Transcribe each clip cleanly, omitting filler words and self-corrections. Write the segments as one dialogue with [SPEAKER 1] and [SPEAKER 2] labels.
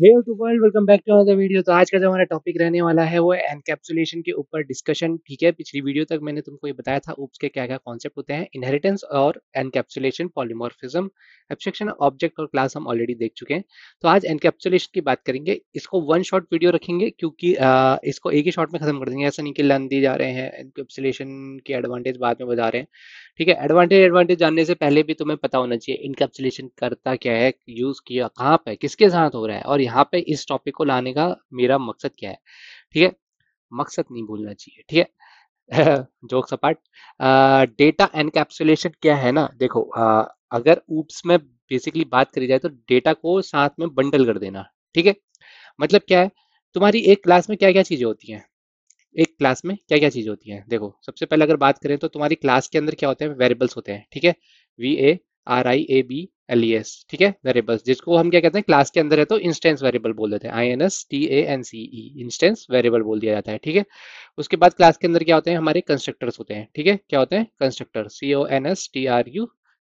[SPEAKER 1] Hey to world, welcome back to another video. तो आज का जो हमारा टॉपिक रहने वाला है वो एनकैप्सुलेशन के ऊपर डिस्कशन। ठीक है, पिछली वीडियो तक मैंने तुमको ये बताया था ऊप्स के क्या क्या कॉन्सेप्ट होते हैं। इनहेरिटेंस और एनकैप्सुलेशन, पॉलीमॉर्फिज्म, एब्स्ट्रैक्शन, ऑब्जेक्ट और क्लास हम ऑलरेडी देख चुके हैं। तो आज एनकैप्सुलेशन की बात करेंगे। इसको वन शॉट वीडियो रखेंगे क्योंकि इसको एक ही शॉट में खत्म कर देंगे। ऐसा नहीं कि लर्न दिए जा रहे हैं, एनकैप्सुलेशन की एडवांटेज बाद में बता रहे हैं। ठीक है, एडवांटेज एडवांटेज जानने से पहले भी तुम्हें पता होना चाहिए इनकैप्सुलेशन करता क्या है, यूज किया कहाँ पे, किसके साथ हो रहा है, और यहाँ पे इस टॉपिक को लाने का मेरा मकसद क्या है। ठीक है, मकसद नहीं भूलना चाहिए। ठीक है। जोक्स अपार्ट, डेटा एनकैप्सुलेशन क्या है ना, देखो अगर ऊप्स में बेसिकली बात करी जाए तो डेटा को साथ में बंडल कर देना। ठीक है, मतलब क्या है, तुम्हारी एक क्लास में क्या क्या चीजें होती हैं। एक क्लास में क्या क्या चीज होती है, देखो सबसे पहले अगर बात करें तो तुम्हारी क्लास के अंदर क्या होते हैं, वेरिएबल्स होते हैं। ठीक है, VARIABLES, ठीक है, वेरिएबल्स, जिसको हम क्या कहते हैं, क्लास के अंदर है तो इंस्टेंस वेरिएबल बोल देते हैं, INSTANCE, इंस्टेंस वेरिएबल बोल दिया जाता है। ठीक है, उसके बाद क्लास के अंदर क्या होते हैं, हमारे कंस्ट्रक्टर्स होते हैं। ठीक है, क्या होते हैं, कंस्ट्रक्टर,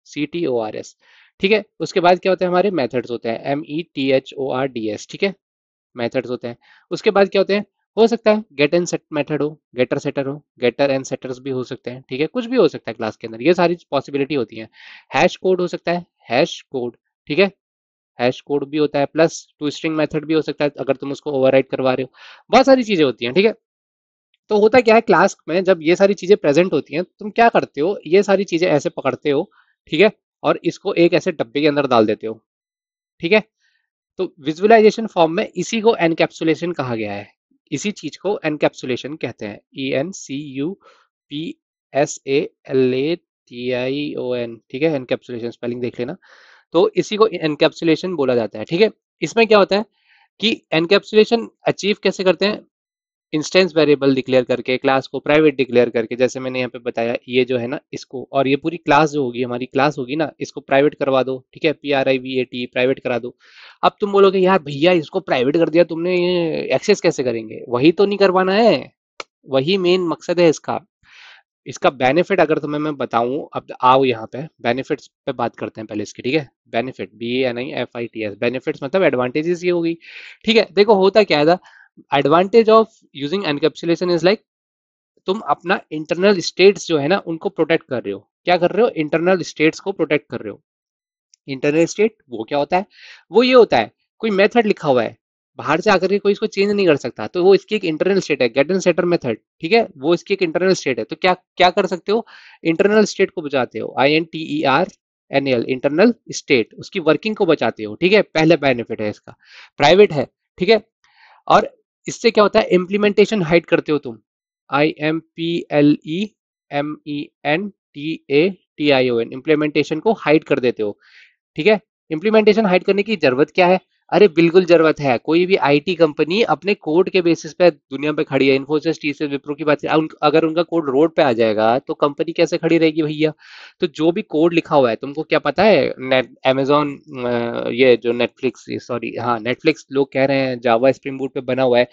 [SPEAKER 1] CONSTRUCTORS। ठीक है, उसके बाद क्या होते हैं, हमारे मेथड्स होते हैं, METHORDS। ठीक है, मेथड्स होते हैं। उसके बाद क्या होते हैं, हो सकता है गेट एंड सेट मेथड हो, गेटर सेटर हो, गेटर एंड सेटर्स भी हो सकते हैं। ठीक है, कुछ भी हो सकता है क्लास के अंदर, ये सारी पॉसिबिलिटी होती है। हैश कोड हो सकता है, हैश कोड। ठीक है, हैश कोड भी होता है, प्लस टू स्ट्रिंग मेथड भी हो सकता है अगर तुम उसको ओवरराइड करवा रहे हो। बहुत सारी चीजें होती हैं। ठीक है, तो होता क्या है, क्लास में जब ये सारी चीजें प्रेजेंट होती हैं, तुम क्या करते हो, ये सारी चीजें ऐसे पकड़ते हो। ठीक है, और इसको एक ऐसे डब्बे के अंदर डाल देते हो। ठीक है, तो विजुअलाइजेशन फॉर्म में इसी को एनकैप्सुलेशन कहा गया है। इसी चीज को एनकैप्सुलेशन कहते हैं, ENCUPSALATION। ठीक है, एनकैप्सुलेशन स्पेलिंग देख लेना। तो इसी को एनकैप्सुलेशन बोला जाता है। ठीक है, इसमें क्या होता है कि एनकैप्सुलेशन अचीव कैसे करते हैं, इंस्टेंस वेरिएबल डिक्लेयर करके, क्लास को प्राइवेट डिक्लेयर करके, जैसे मैंने यहाँ पे बताया, ये जो है ना इसको, और ये पूरी क्लास जो होगी, हमारी क्लास होगी ना, इसको प्राइवेट करवा दो। ठीक है, PRIVAT, प्राइवेट करा दो। अब तुम बोलोगे यार भैया इसको प्राइवेट कर दिया तुमने, ये एक्सेस कैसे करेंगे, वही तो नहीं करवाना है। वही मेन मकसद है इसका। इसका बेनिफिट अगर तुम्हें मैं बताऊं, अब आओ यहाँ पे बेनिफिट्स पे बात करते हैं पहले इसकी। ठीक है, बेनिफिट, BENIFITS, बेनिफिट्स मतलब एडवांटेजेस ये होगी। ठीक है, देखो होता क्या है, advantage of using encapsulation is like, तुम अपना इंटरनल स्टेट्स जो है ना उनको प्रोटेक्ट कर रहे हो। क्या कर रहे हो, इंटरनल स्टेट्स को प्रोटेक्ट कर रहे हो। इंटरनल स्टेट वो क्या होता है, वो ये होता है, कोई मेथड लिखा हुआ है, बाहर से आकर के कोई इसको चेंज नहीं कर सकता, तो वो इसकी एक इंटरनल स्टेट है, गेट एंड सेटर मेथड। ठीक है, वो इसकी एक इंटरनल स्टेट है। तो क्या क्या कर सकते हो, इंटरनल स्टेट को बचाते हो, INTERNAL, इंटरनल स्टेट, उसकी वर्किंग को बचाते हो। ठीक है, पहले बेनिफिट है इसका, प्राइवेट है। ठीक है, और इससे क्या होता है, इम्प्लीमेंटेशन हाइड करते हो तुम, IMPLEMENTATION, इम्प्लीमेंटेशन को हाइड कर देते हो। ठीक है, इम्प्लीमेंटेशन हाइड करने की जरूरत क्या है, अरे बिल्कुल जरूरत है। कोई भी आईटी कंपनी अपने कोड के बेसिस पे दुनिया पे खड़ी है, इन्फोसिस, TCS, विप्रो की बात करें, अगर उनका कोड रोड पे आ जाएगा तो कंपनी कैसे खड़ी रहेगी भैया। तो जो भी कोड लिखा हुआ है, तुमको क्या पता है, नेट अमेजोन, ये जो नेटफ्लिक्स, सॉरी हाँ नेटफ्लिक्स, लोग कह रहे हैं जावा स्प्रिंग बूट पे बना हुआ है,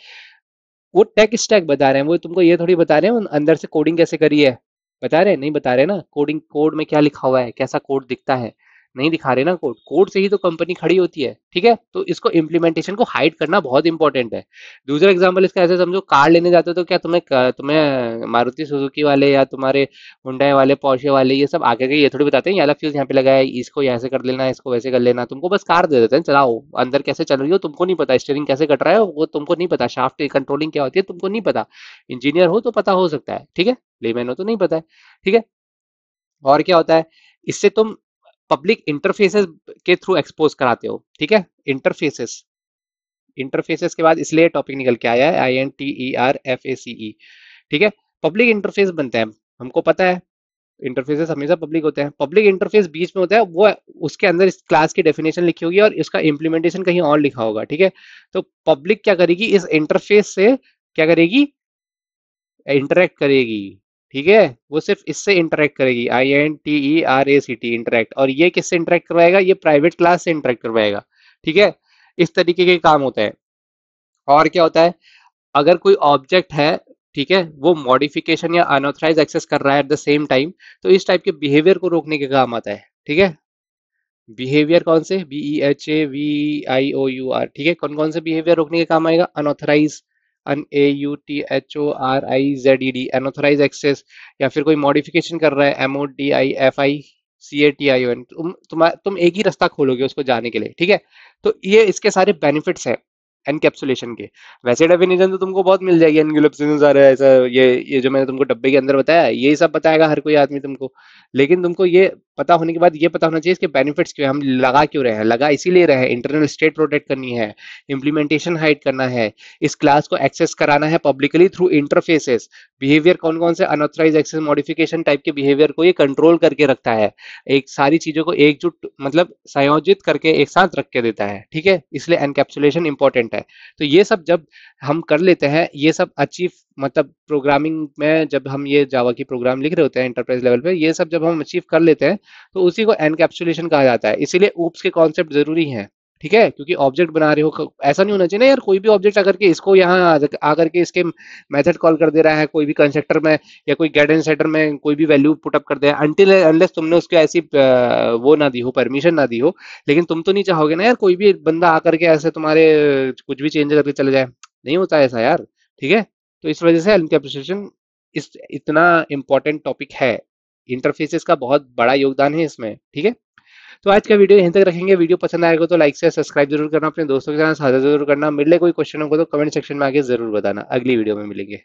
[SPEAKER 1] वो टेक स्टैक बता रहे हैं, वो तुमको ये थोड़ी बता रहे हैं अंदर से कोडिंग कैसे करी है। बता रहे हैं, नहीं बता रहे ना, कोडिंग, कोड में क्या लिखा हुआ है, कैसा कोड दिखता है, नहीं दिखा रहे ना। कोड, कोड से ही तो कंपनी खड़ी होती है। ठीक है, तो इसको इम्प्लीमेंटेशन को हाइड करना बहुत इंपॉर्टेंट है। दूसरा एग्जांपल इसका ऐसे समझो, कार लेने जाते हो तो क्या तुम्हें मारुति सुजुकी वाले या तुम्हारे हुंडई वाले, पोर्शे वाले, ये सब आगे के ये थोड़ी बताते हैं ये वाला फ्यूज यहाँ पे लगा है, इसको ऐसे कर लेना, इसको वैसे कर लेना। तुमको बस कार दे देते हैं, चलाओ, अंदर कैसे चल रही हो तुमको नहीं पता, स्टीयरिंग कैसे कट रहा है वो तुमको नहीं पता, शाफ्ट कंट्रोलिंग क्या होती है तुमको नहीं पता। इंजीनियर हो तो पता हो सकता है, ठीक है, लेमैन हो तो नहीं पता है। ठीक है, और क्या होता है, इससे तुम पब्लिक इंटरफेसेस के थ्रू एक्सपोज कराते हो। ठीक है, इंटरफेसेस, इंटरफेसेस के बाद इसलिए टॉपिक निकल के आया है, INTERFACE। ठीक है, पब्लिक इंटरफेस बनते हैं, हमको पता है इंटरफेसेस हमेशा पब्लिक होते हैं। पब्लिक इंटरफेस बीच में होता है, वो उसके अंदर इस क्लास की डेफिनेशन लिखी होगी और इसका इम्प्लीमेंटेशन कहीं और लिखा होगा। ठीक है, तो पब्लिक क्या करेगी, इस इंटरफेस से क्या करेगी, इंटरेक्ट करेगी। ठीक है, वो सिर्फ इससे इंटरेक्ट करेगी, INTERACT, इंटरेक्ट, और ये किससे इंटरेक्ट करवाएगा, ये प्राइवेट क्लास से इंटरेक्ट करवाएगा। ठीक है, इस तरीके के काम होते हैं। और क्या होता है, अगर कोई ऑब्जेक्ट है, ठीक है, वो मॉडिफिकेशन या अनऑथराइज एक्सेस कर रहा है एट द सेम टाइम, तो इस टाइप के बिहेवियर को रोकने के काम आता है। ठीक है, बिहेवियर कौन से, BEHAVIOUR, ठीक है, कौन कौन से बिहेवियर रोकने के काम आएगा? अनऑथराइज, AUTHORIZED, अनऑथराइज एक्सेस, या फिर कोई मॉडिफिकेशन कर रहा है, MODIFICATION, तुम एक ही रास्ता खोलोगे उसको जाने के लिए, ठीक है। तो ये इसके सारे बेनिफिट्स हैं एनकैप्सुलेशन के। वैसे डेफिनेशन तो तुमको बहुत मिल जाएगी एनकैप्सुलेशन सारे, ऐसा ये जो मैंने तुमको डब्बे के अंदर बताया, यही सब बताएगा हर कोई आदमी तुमको। लेकिन तुमको ये पता होने के बाद ये पता होना चाहिए इसके बेनिफिट्स क्यों हैं, हम लगा क्यों रहे हैं। लगा इसीलिए रहे हैं, इंटरनल स्टेट प्रोटेक्ट करनी है, इंप्लीमेंटेशन हाइड करना है, इस क्लास को एक्सेस कराना है पब्लिकली थ्रू इंटरफेसेस। बिहेवियर कौन कौन से, अनऑथराइज एक्सेस मॉडिफिकेशन टाइप के बिहेवियर को ये कंट्रोल करके रखता है, एक सारी चीजों को एकजुट मतलब संयोजित करके एक साथ रख के देता है, ठीक है, इसलिए एनकैप्सुलेशन इंपॉर्टेंट है। तो ये सब जब हम कर लेते हैं, ये सब अचीव मतलब प्रोग्रामिंग में जब हम ये जावा की प्रोग्राम लिख रहे होते हैं एंटरप्राइज लेवल पे, ये सब जब हम अचीव कर लेते हैं, तो उसी को एनकैप्सुलेशन कहा जाता है। इसीलिए ऊप्स के कॉन्सेप्ट जरूरी हैं, ठीक है, क्योंकि ऑब्जेक्ट बना रहे हो, ऐसा नहीं होना चाहिए ना यार, कोई भी ऑब्जेक्ट आकर के इसको यहाँ आकर के इसके मेथड कॉल कर दे रहा है कोई भी कंस्ट्रक्टर में, या कोई गेट एंड सेटर में कोई भी वैल्यू पुटअप कर दे, अनटिल अनलेस तुमने उसको ऐसी वो ना दी हो, परमिशन ना दी हो। लेकिन तुम तो नहीं चाहोगे ना यार कोई भी बंदा आकर के ऐसे तुम्हारे कुछ भी चेंज करके चले जाए, नहीं होता ऐसा यार, ठीक है। तो इस वजह से एनकैप्सुलेशन इस इतना इंपॉर्टेंट टॉपिक है, इंटरफेसेस का बहुत बड़ा योगदान है इसमें, ठीक है। तो आज का वीडियो यहीं तक रखेंगे। वीडियो पसंद आएगा तो लाइक से सब्सक्राइब जरूर करना, अपने दोस्तों के साथ साझा जरूर करना। मिले कोई क्वेश्चन हो तो कमेंट सेक्शन में आके जरूर बताना। अगली वीडियो में मिलेंगे।